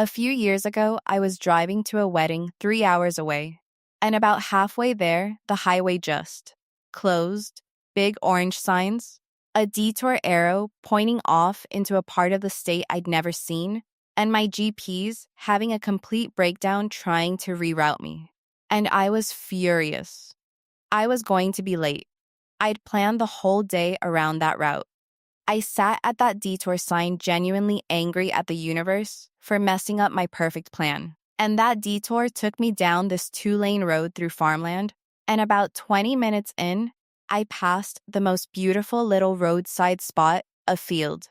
A few years ago, I was driving to a wedding 3 hours away. And about halfway there, the highway just closed, big orange signs, a detour arrow pointing off into a part of the state I'd never seen, and my GPs having a complete breakdown trying to reroute me. And I was furious. I was going to be late. I'd planned the whole day around that route. I sat at that detour sign genuinely angry at the universe for messing up my perfect plan. And that detour took me down this 2-lane road through farmland, and about 20 minutes in, I passed the most beautiful little roadside spot, a field,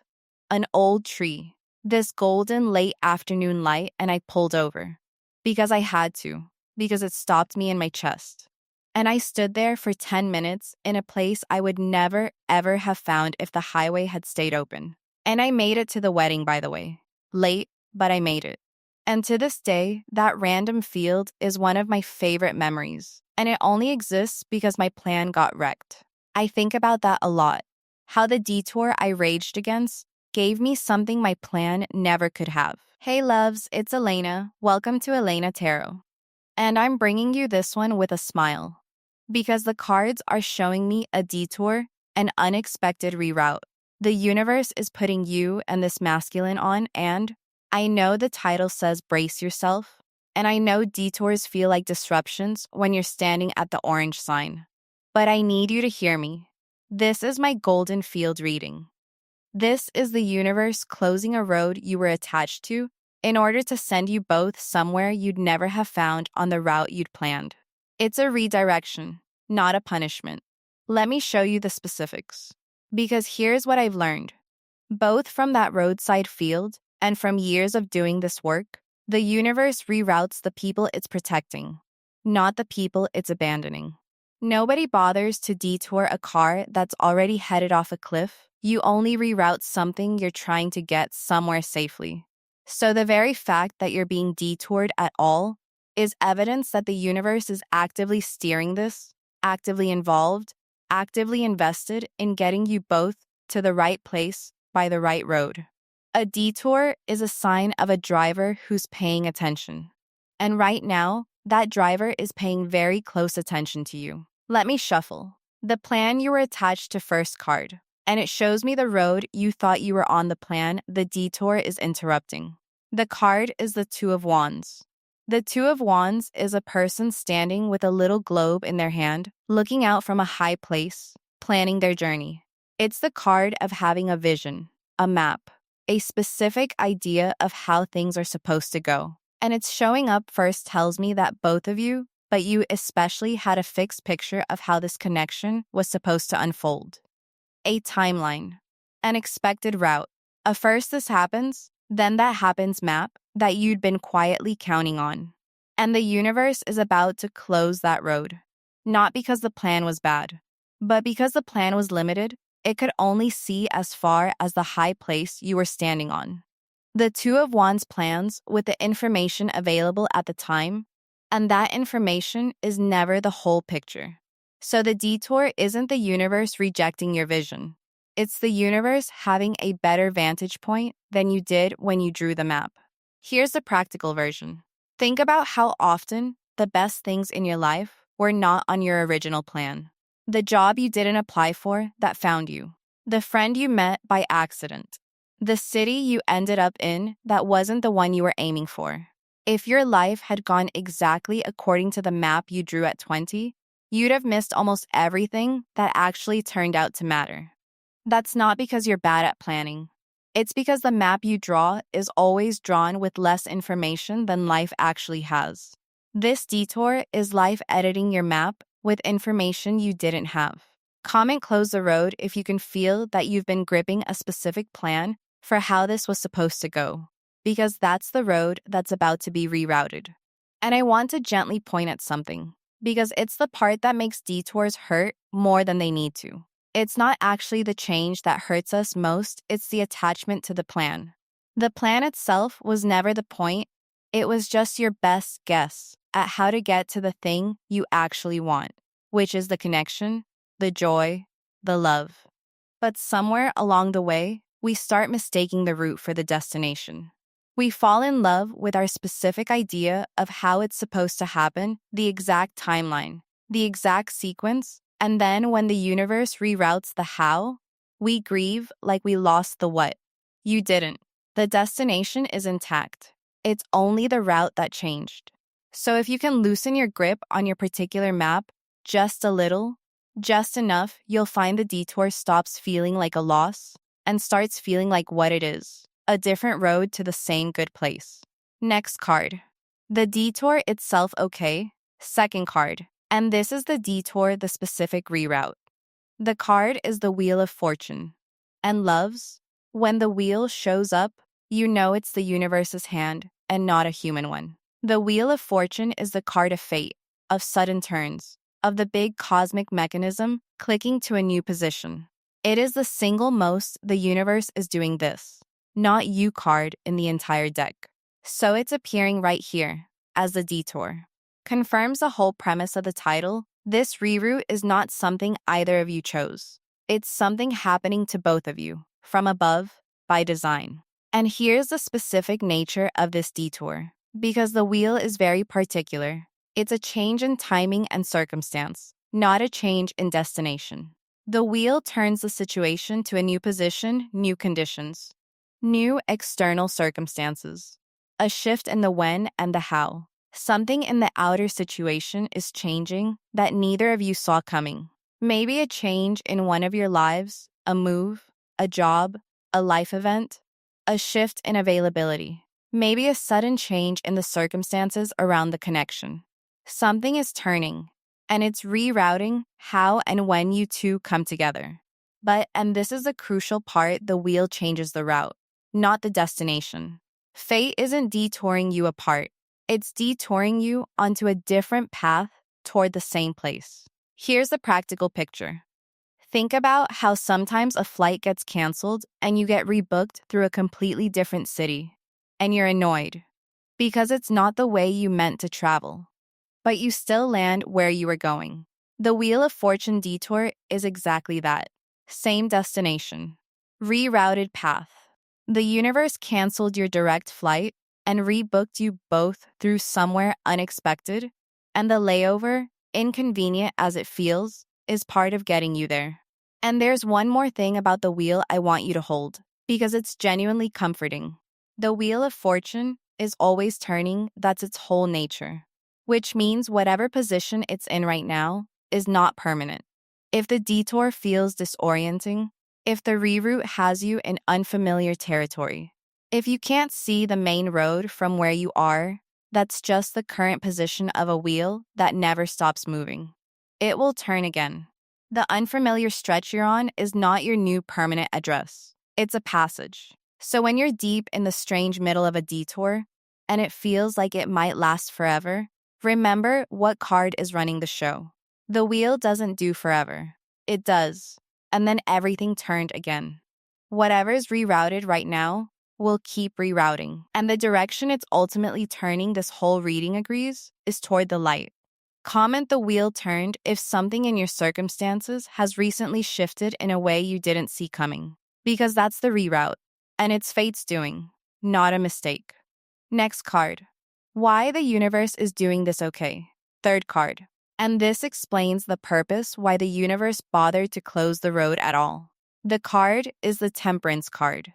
an old tree, this golden late afternoon light, and I pulled over. Because I had to, because it stopped me in my chest. And I stood there for 10 minutes in a place I would never, ever have found if the highway had stayed open. And I made it to the wedding, by the way. Late, but I made it. And to this day, that random field is one of my favorite memories. And it only exists because my plan got wrecked. I think about that a lot. How the detour I raged against gave me something my plan never could have. Hey loves, it's Elena. Welcome to Elena Tarot. And I'm bringing you this one with a smile. Because the cards are showing me a detour, an unexpected reroute. The universe is putting you and this masculine on, and I know the title says brace yourself, and I know detours feel like disruptions when you're standing at the orange sign. But I need you to hear me. This is my golden field reading. This is the universe closing a road you were attached to in order to send you both somewhere you'd never have found on the route you'd planned. It's a redirection, not a punishment. Let me show you the specifics. Because here's what I've learned. Both from that roadside field and from years of doing this work, the universe reroutes the people it's protecting, not the people it's abandoning. Nobody bothers to detour a car that's already headed off a cliff. You only reroute something you're trying to get somewhere safely. So the very fact that you're being detoured at all is evidence that the universe is actively steering this, actively involved, actively invested in getting you both to the right place by the right road. A detour is a sign of a driver who's paying attention. And right now, that driver is paying very close attention to you. Let me shuffle. The plan you were attached to first card, and it shows me the road you thought you were on the plan the detour is interrupting. The card is the Two of Wands. The Two of Wands is a person standing with a little globe in their hand, looking out from a high place, planning their journey. It's the card of having a vision, a map, a specific idea of how things are supposed to go. And it's showing up first tells me that both of you, but you especially, had a fixed picture of how this connection was supposed to unfold. A timeline, an expected route. A first this happens, then that happens map that you'd been quietly counting on. And the universe is about to close that road. Not because the plan was bad, but because the plan was limited. It could only see as far as the high place you were standing on. The Two of Wands plans with the information available at the time, and that information is never the whole picture. So the detour isn't the universe rejecting your vision. It's the universe having a better vantage point than you did when you drew the map. Here's the practical version. Think about how often the best things in your life were not on your original plan. The job you didn't apply for that found you. The friend you met by accident. The city you ended up in that wasn't the one you were aiming for. If your life had gone exactly according to the map you drew at 20, you'd have missed almost everything that actually turned out to matter. That's not because you're bad at planning. It's because the map you draw is always drawn with less information than life actually has. This detour is life editing your map with information you didn't have. Comment close the road if you can feel that you've been gripping a specific plan for how this was supposed to go, because that's the road that's about to be rerouted. And I want to gently point at something, because it's the part that makes detours hurt more than they need to. It's not actually the change that hurts us most, it's the attachment to the plan. The plan itself was never the point, it was just your best guess at how to get to the thing you actually want, which is the connection, the joy, the love. But somewhere along the way, we start mistaking the route for the destination. We fall in love with our specific idea of how it's supposed to happen, the exact timeline, the exact sequence, and then when the universe reroutes the how, we grieve like we lost the what. You didn't. The destination is intact. It's only the route that changed. So if you can loosen your grip on your particular map just a little, just enough, you'll find the detour stops feeling like a loss and starts feeling like what it is, a different road to the same good place. Next card. The detour itself okay. Second card. And this is the detour, the specific reroute. The card is the Wheel of Fortune. And loves, when the wheel shows up, you know it's the universe's hand and not a human one. The Wheel of Fortune is the card of fate, of sudden turns, of the big cosmic mechanism clicking to a new position. It is the single most the universe is doing this, not you card in the entire deck. So it's appearing right here as the detour. Confirms the whole premise of the title. This reroute is not something either of you chose. It's something happening to both of you, from above, by design. And here's the specific nature of this detour. Because the wheel is very particular, it's a change in timing and circumstance, not a change in destination. The wheel turns the situation to a new position, new conditions, new external circumstances, a shift in the when and the how. Something in the outer situation is changing that neither of you saw coming. Maybe a change in one of your lives, a move, a job, a life event, a shift in availability. Maybe a sudden change in the circumstances around the connection. Something is turning, and it's rerouting how and when you two come together. But, and this is the crucial part, the wheel changes the route, not the destination. Fate isn't detouring you apart. It's detouring you onto a different path toward the same place. Here's the practical picture. Think about how sometimes a flight gets canceled and you get rebooked through a completely different city, and you're annoyed because it's not the way you meant to travel, but you still land where you were going. The Wheel of Fortune detour is exactly that. Same destination, rerouted path. The universe canceled your direct flight and rebooked you both through somewhere unexpected, and the layover, inconvenient as it feels, is part of getting you there. And there's one more thing about the wheel I want you to hold, because it's genuinely comforting. The Wheel of Fortune is always turning, that's its whole nature, which means whatever position it's in right now is not permanent. If the detour feels disorienting, if the reroute has you in unfamiliar territory, if you can't see the main road from where you are, that's just the current position of a wheel that never stops moving. It will turn again. The unfamiliar stretch you're on is not your new permanent address. It's a passage. So when you're deep in the strange middle of a detour, and it feels like it might last forever, remember what card is running the show. The wheel doesn't do forever. It does. And then everything turned again. Whatever's rerouted right now will keep rerouting. And the direction it's ultimately turning, this whole reading agrees, is toward the light. Comment the wheel turned if something in your circumstances has recently shifted in a way you didn't see coming. Because that's the reroute. And it's fate's doing, not a mistake. Next card. Why the universe is doing this okay. Third card. And this explains the purpose why the universe bothered to close the road at all. The card is the Temperance card.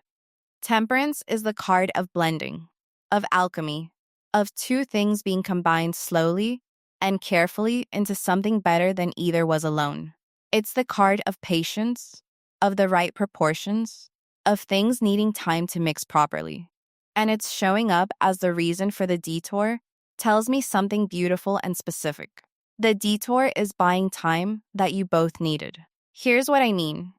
Temperance is the card of blending, of alchemy, of two things being combined slowly and carefully into something better than either was alone. It's the card of patience, of the right proportions, of things needing time to mix properly. And it's showing up as the reason for the detour tells me something beautiful and specific. The detour is buying time that you both needed. Here's what I mean.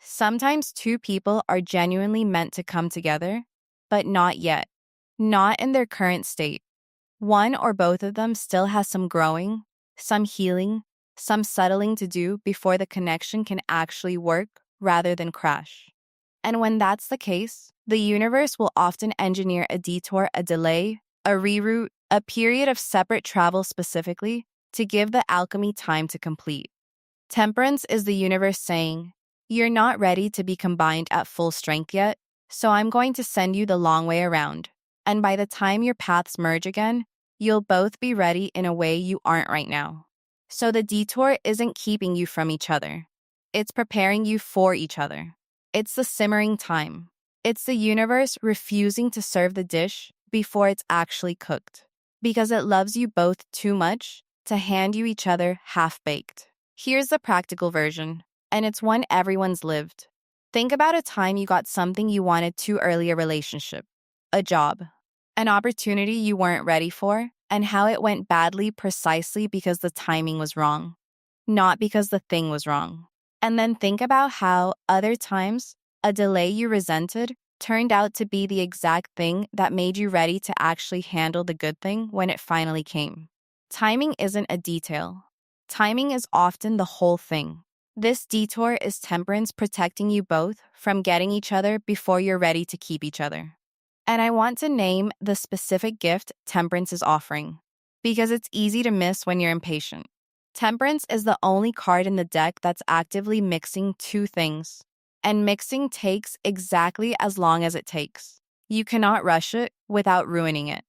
Sometimes two people are genuinely meant to come together, but not yet. Not in their current state. One or both of them still has some growing, some healing, some settling to do before the connection can actually work rather than crash. And when that's the case, the universe will often engineer a detour, a delay, a reroute, a period of separate travel specifically to give the alchemy time to complete. Temperance is the universe saying, you're not ready to be combined at full strength yet, so I'm going to send you the long way around. And by the time your paths merge again, you'll both be ready in a way you aren't right now. So the detour isn't keeping you from each other. It's preparing you for each other. It's the simmering time. It's the universe refusing to serve the dish before it's actually cooked. Because it loves you both too much to hand you each other half-baked. Here's the practical version, and it's one everyone's lived. Think about a time you got something you wanted too early a relationship, a job, an opportunity you weren't ready for, and how it went badly precisely because the timing was wrong, not because the thing was wrong. And then think about how, other times, a delay you resented turned out to be the exact thing that made you ready to actually handle the good thing when it finally came. Timing isn't a detail. Timing is often the whole thing. This detour is temperance protecting you both from getting each other before you're ready to keep each other. And I want to name the specific gift temperance is offering, because it's easy to miss when you're impatient. Temperance is the only card in the deck that's actively mixing two things. And mixing takes exactly as long as it takes. You cannot rush it without ruining it.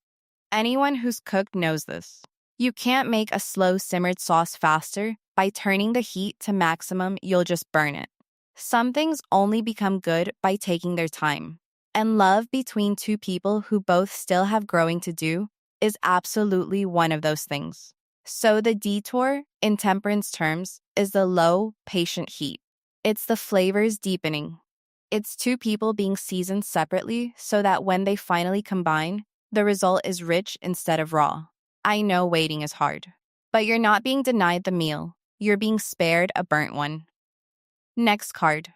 Anyone who's cooked knows this. You can't make a slow simmered sauce faster by turning the heat to maximum, you'll just burn it. Some things only become good by taking their time. And love between two people who both still have growing to do is absolutely one of those things. So the detour, in temperance terms, is the low, patient heat. It's the flavors deepening. It's two people being seasoned separately so that when they finally combine, the result is rich instead of raw. I know waiting is hard, but you're not being denied the meal. You're being spared a burnt one. Next card.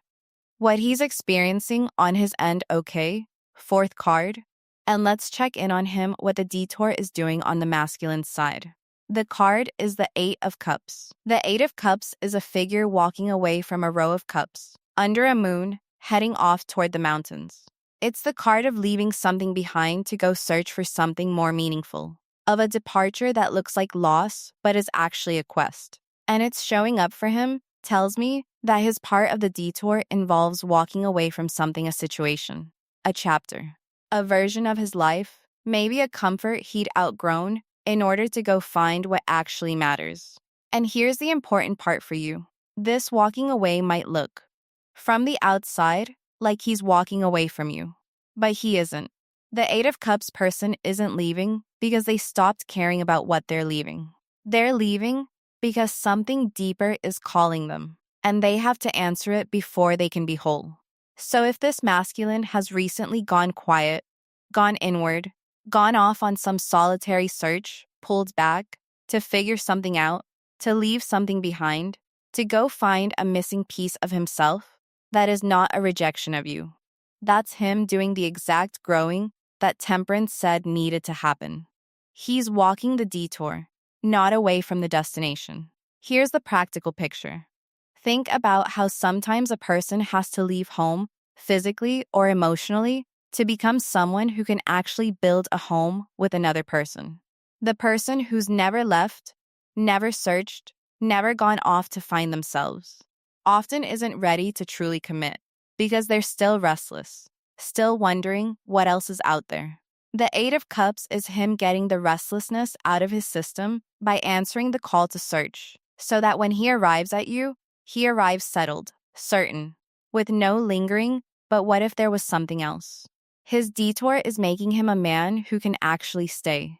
What he's experiencing on his end, okay? Fourth card. And let's check in on him what the detour is doing on the masculine side. The card is the Eight of Cups. The Eight of Cups is a figure walking away from a row of cups, under a moon, heading off toward the mountains. It's the card of leaving something behind to go search for something more meaningful, of a departure that looks like loss but is actually a quest. And it's showing up for him tells me that his part of the detour involves walking away from something, a situation, a chapter, a version of his life, maybe a comfort he'd outgrown, in order to go find what actually matters. And here's the important part for you. This walking away might look, from the outside, like he's walking away from you. But he isn't. The Eight of Cups person isn't leaving because they stopped caring about what they're leaving. They're leaving because something deeper is calling them, and they have to answer it before they can be whole. So if this masculine has recently gone quiet, gone inward, gone off on some solitary search, pulled back, to figure something out, to leave something behind, to go find a missing piece of himself, that is not a rejection of you. That's him doing the exact growing that temperance said needed to happen. He's walking the detour, not away from the destination. Here's the practical picture. Think about how sometimes a person has to leave home, physically or emotionally, to become someone who can actually build a home with another person. The person who's never left, never searched, never gone off to find themselves, often isn't ready to truly commit because they're still restless, still wondering what else is out there. The Eight of Cups is him getting the restlessness out of his system by answering the call to search, so that when he arrives at you, he arrives settled, certain, with no lingering, but what if there was something else? His detour is making him a man who can actually stay.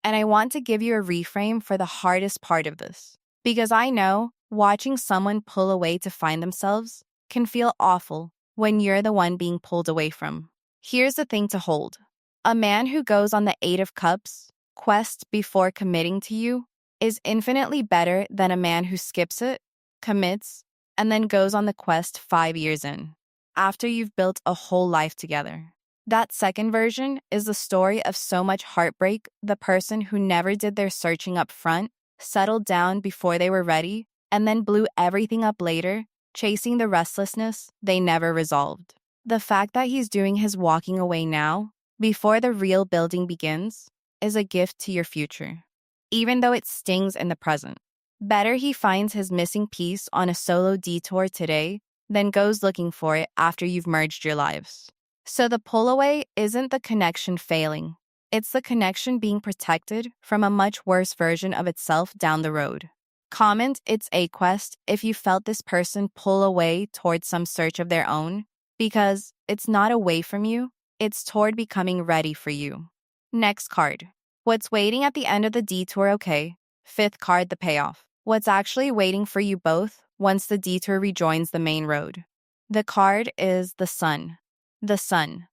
And I want to give you a reframe for the hardest part of this, because I know watching someone pull away to find themselves can feel awful when you're the one being pulled away from. Here's the thing to hold. A man who goes on the Eight of Cups quest before committing to you is infinitely better than a man who skips it, commits, and then goes on the quest 5 years in, after you've built a whole life together. That second version is the story of so much heartbreak, the person who never did their searching up front, settled down before they were ready, and then blew everything up later, chasing the restlessness they never resolved. The fact that he's doing his walking away now, before the real building begins, is a gift to your future, even though it stings in the present. Better he finds his missing piece on a solo detour today than goes looking for it after you've merged your lives. So the pull away isn't the connection failing. It's the connection being protected from a much worse version of itself down the road. Comment it's a quest if you felt this person pull away towards some search of their own, because it's not away from you, it's toward becoming ready for you. Next card. What's waiting at the end of the detour, okay? Fifth card, the payoff. What's actually waiting for you both once the detour rejoins the main road? The card is the sun. The sun.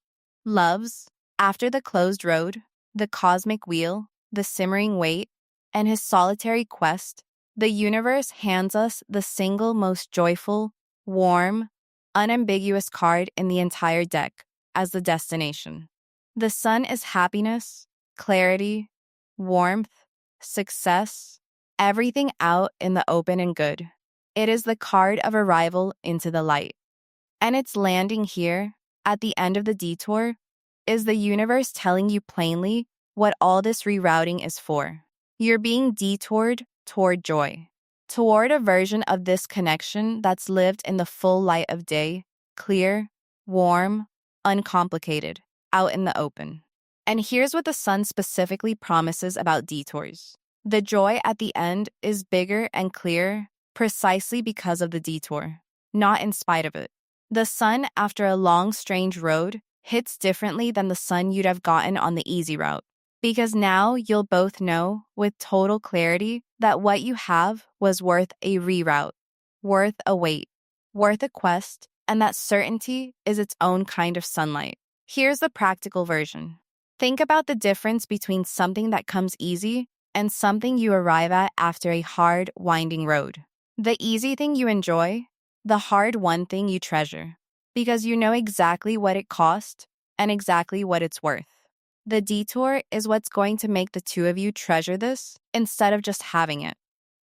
Loves, after the closed road, the cosmic wheel, the simmering weight, and his solitary quest, the universe hands us the single most joyful, warm, unambiguous card in the entire deck as the destination. The sun is happiness, clarity, warmth, success, everything out in the open and good. It is the card of arrival into the light. And its landing here, at the end of the detour, is the universe telling you plainly what all this rerouting is for. You're being detoured toward joy, toward a version of this connection that's lived in the full light of day, clear, warm, uncomplicated, out in the open. And here's what the sun specifically promises about detours. The joy at the end is bigger and clearer precisely because of the detour, not in spite of it. The sun, after a long, strange road, hits differently than the sun you'd have gotten on the easy route. Because now you'll both know with total clarity that what you have was worth a reroute, worth a wait, worth a quest, and that certainty is its own kind of sunlight. Here's the practical version. Think about the difference between something that comes easy and something you arrive at after a hard, winding road. The easy thing you enjoy, the hard one thing you treasure, because you know exactly what it cost and exactly what it's worth. The detour is what's going to make the two of you treasure this instead of just having it.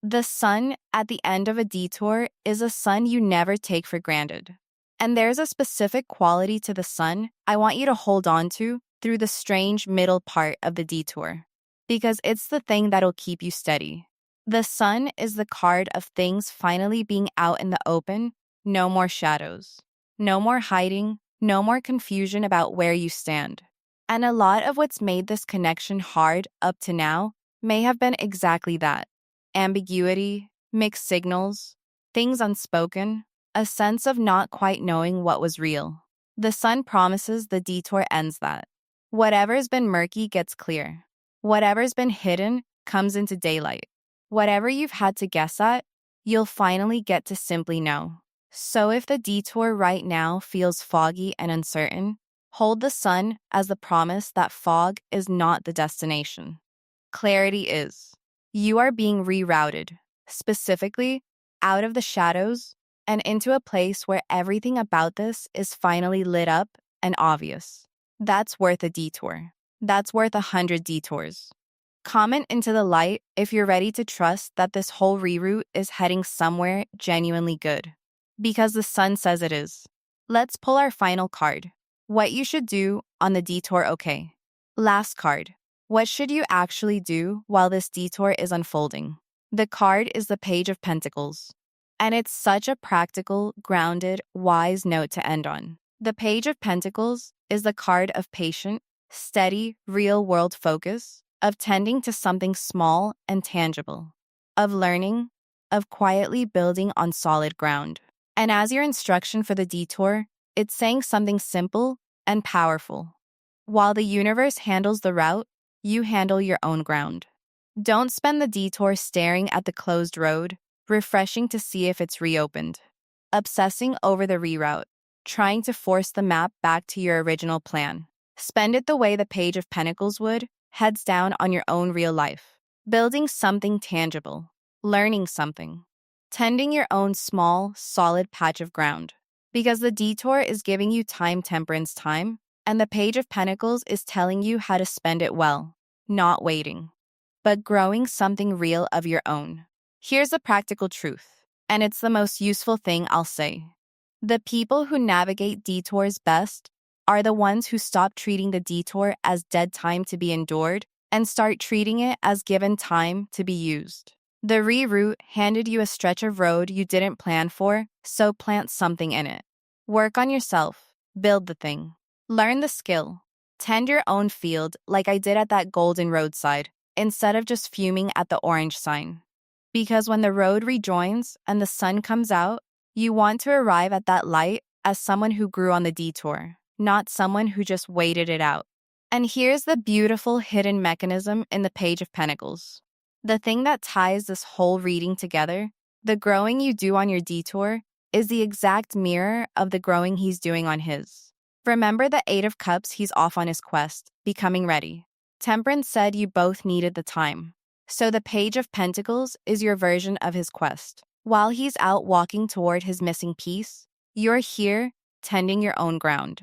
The sun at the end of a detour is a sun you never take for granted. And there's a specific quality to the sun I want you to hold on to through the strange middle part of the detour, because it's the thing that'll keep you steady. The sun is the card of things finally being out in the open, no more shadows, no more hiding, no more confusion about where you stand. And a lot of what's made this connection hard up to now may have been exactly that. Ambiguity, mixed signals, things unspoken, a sense of not quite knowing what was real. The sun promises the detour ends that. Whatever's been murky gets clear. Whatever's been hidden comes into daylight. Whatever you've had to guess at, you'll finally get to simply know. So if the detour right now feels foggy and uncertain, hold the sun as the promise that fog is not the destination. Clarity is. You are being rerouted, specifically out of the shadows and into a place where everything about this is finally lit up and obvious. That's worth a detour. That's worth 100 detours. Comment into the light if you're ready to trust that this whole reroute is heading somewhere genuinely good. Because the sun says it is. Let's pull our final card. What you should do on the detour, okay. Last card. What should you actually do while this detour is unfolding? The card is the Page of Pentacles. And it's such a practical, grounded, wise note to end on. The Page of Pentacles is the card of patient, steady, real-world focus, of tending to something small and tangible, of learning, of quietly building on solid ground. And as your instruction for the detour, it's saying something simple and powerful. While the universe handles the route, you handle your own ground. Don't spend the detour staring at the closed road, refreshing to see if it's reopened, obsessing over the reroute, trying to force the map back to your original plan. Spend it the way the Page of Pentacles would, heads down on your own real life, building something tangible, learning something, tending your own small, solid patch of ground. Because the detour is giving you time, temperance time, and the Page of Pentacles is telling you how to spend it well, not waiting, but growing something real of your own. Here's the practical truth, and it's the most useful thing I'll say. The people who navigate detours best are the ones who stop treating the detour as dead time to be endured and start treating it as given time to be used. The reroute handed you a stretch of road you didn't plan for, so plant something in it. Work on yourself, build the thing. Learn the skill. Tend your own field like I did at that golden roadside, instead of just fuming at the orange sign. Because when the road rejoins and the sun comes out, you want to arrive at that light as someone who grew on the detour, not someone who just waited it out. And here's the beautiful hidden mechanism in the Page of Pentacles. The thing that ties this whole reading together, the growing you do on your detour, is the exact mirror of the growing he's doing on his. Remember the Eight of Cups, he's off on his quest, becoming ready. Temperance said you both needed the time. So the Page of Pentacles is your version of his quest. While he's out walking toward his missing piece, you're here tending your own ground,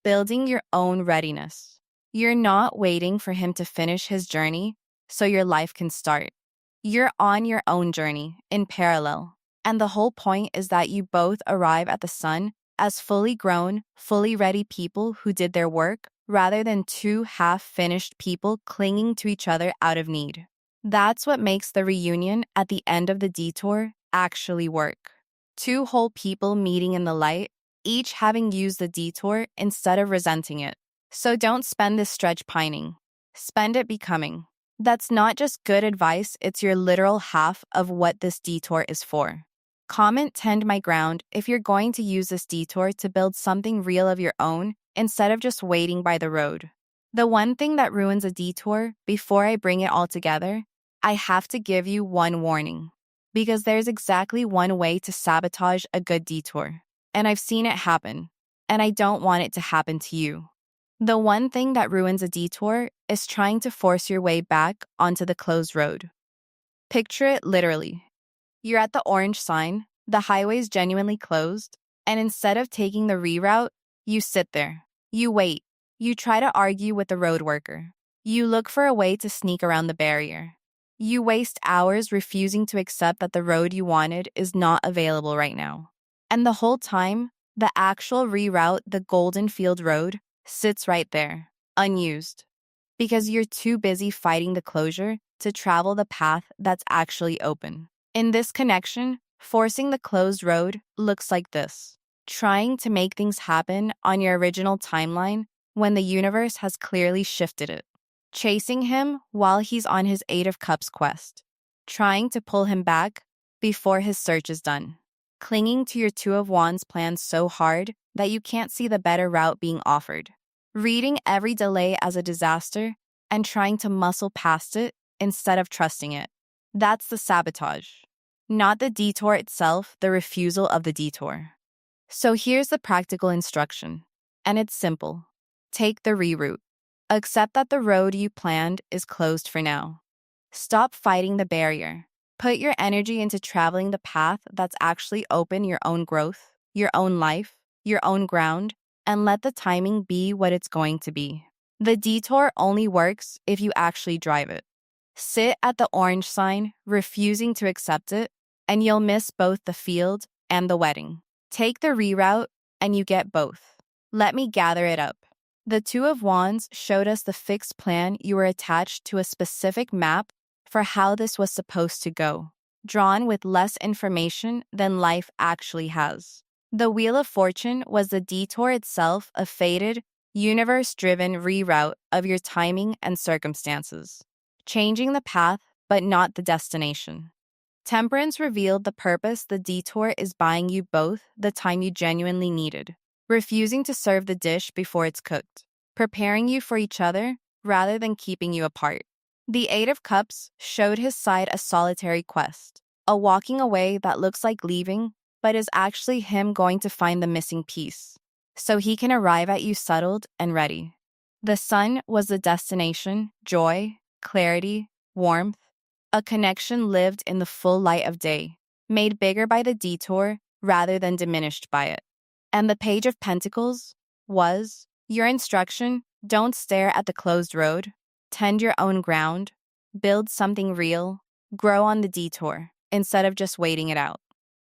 building your own readiness. You're not waiting for him to finish his journey so your life can start. You're on your own journey in parallel. And the whole point is that you both arrive at the sun as fully grown, fully ready people who did their work rather than two half-finished people clinging to each other out of need. That's what makes the reunion at the end of the detour actually work. Two whole people meeting in the light, each having used the detour instead of resenting it. So don't spend this stretch pining. Spend it becoming. That's not just good advice, it's your literal half of what this detour is for. Comment "Tend my ground" if you're going to use this detour to build something real of your own instead of just waiting by the road. The one thing that ruins a detour, before I bring it all together, I have to give you one warning. Because there's exactly one way to sabotage a good detour. And I've seen it happen. And I don't want it to happen to you. The one thing that ruins a detour is trying to force your way back onto the closed road. Picture it literally. You're at the orange sign, the highway's genuinely closed, and instead of taking the reroute, you sit there. You wait. You try to argue with the road worker. You look for a way to sneak around the barrier. You waste hours refusing to accept that the road you wanted is not available right now. And the whole time, the actual reroute, the Golden Field Road, sits right there, unused. Because you're too busy fighting the closure to travel the path that's actually open. In this connection, forcing the closed road looks like this. Trying to make things happen on your original timeline when the universe has clearly shifted it. Chasing him while he's on his Eight of Cups quest. Trying to pull him back before his search is done. Clinging to your Two of Wands plan so hard that you can't see the better route being offered. Reading every delay as a disaster and trying to muscle past it instead of trusting it. That's the sabotage. Not the detour itself, the refusal of the detour. So here's the practical instruction. And it's simple. Take the reroute. Accept that the road you planned is closed for now. Stop fighting the barrier. Put your energy into traveling the path that's actually open, your own growth, your own life, your own ground, and let the timing be what it's going to be. The detour only works if you actually drive it. Sit at the orange sign, refusing to accept it, and you'll miss both the field and the wedding. Take the reroute, and you get both. Let me gather it up. The Two of Wands showed us the fixed plan. You were attached to a specific map for how this was supposed to go, drawn with less information than life actually has. The Wheel of Fortune was the detour itself, a fated, universe-driven reroute of your timing and circumstances. Changing the path, but not the destination. Temperance revealed the purpose. The detour is buying you both the time you genuinely needed, refusing to serve the dish before it's cooked, preparing you for each other rather than keeping you apart. The Eight of Cups showed his side, a solitary quest, a walking away that looks like leaving, but is actually him going to find the missing piece, so he can arrive at you settled and ready. The sun was the destination, joy, clarity, warmth, a connection lived in the full light of day, made bigger by the detour rather than diminished by it. And the Page of Pentacles was your instruction: don't stare at the closed road, tend your own ground, build something real, grow on the detour, instead of just waiting it out.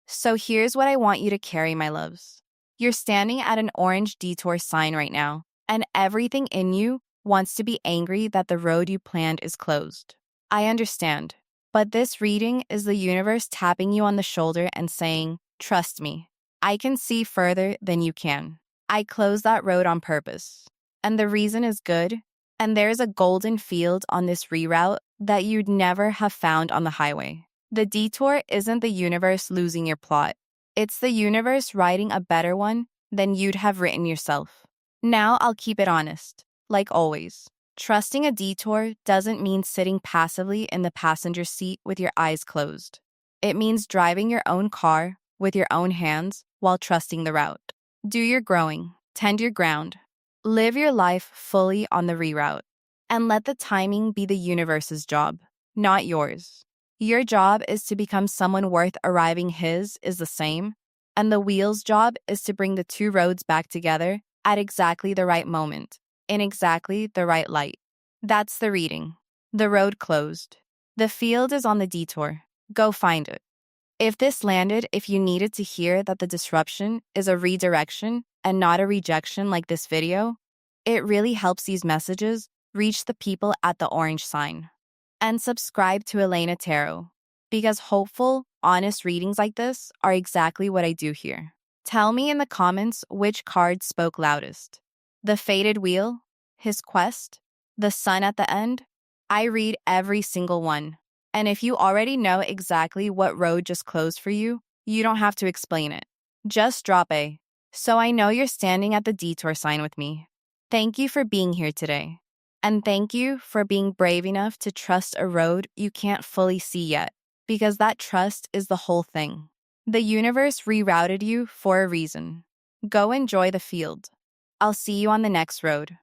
So here's what I want you to carry, my loves. You're standing at an orange detour sign right now, and everything in you wants to be angry that the road you planned is closed. I understand, but this reading is the universe tapping you on the shoulder and saying, trust me, I can see further than you can. I closed that road on purpose. And the reason is good. And there's a golden field on this reroute that you'd never have found on the highway. The detour isn't the universe losing your plot. It's the universe writing a better one than you'd have written yourself. Now I'll keep it honest, like always. Trusting a detour doesn't mean sitting passively in the passenger seat with your eyes closed. It means driving your own car with your own hands while trusting the route. Do your growing, tend your ground, live your life fully on the reroute, and let the timing be the universe's job, not yours. Your job is to become someone worth arriving. His is the same, and the wheel's job is to bring the two roads back together at exactly the right moment, in exactly the right light. That's the reading. The road closed. The field is on the detour. Go find it. If you needed to hear that the disruption is a redirection and not a rejection like this video, it really helps these messages reach the people at the orange sign. And subscribe to Elena Tarot, because hopeful, honest readings like this are exactly what I do here. Tell me in the comments which card spoke loudest. The Fated Wheel, his quest, the sun at the end. I read every single one. And if you already know exactly what road just closed for you, you don't have to explain it. Just drop a "So I know you're standing at the detour" sign with me. Thank you for being here today. And thank you for being brave enough to trust a road you can't fully see yet, because that trust is the whole thing. The universe rerouted you for a reason. Go enjoy the field. I'll see you on the next road.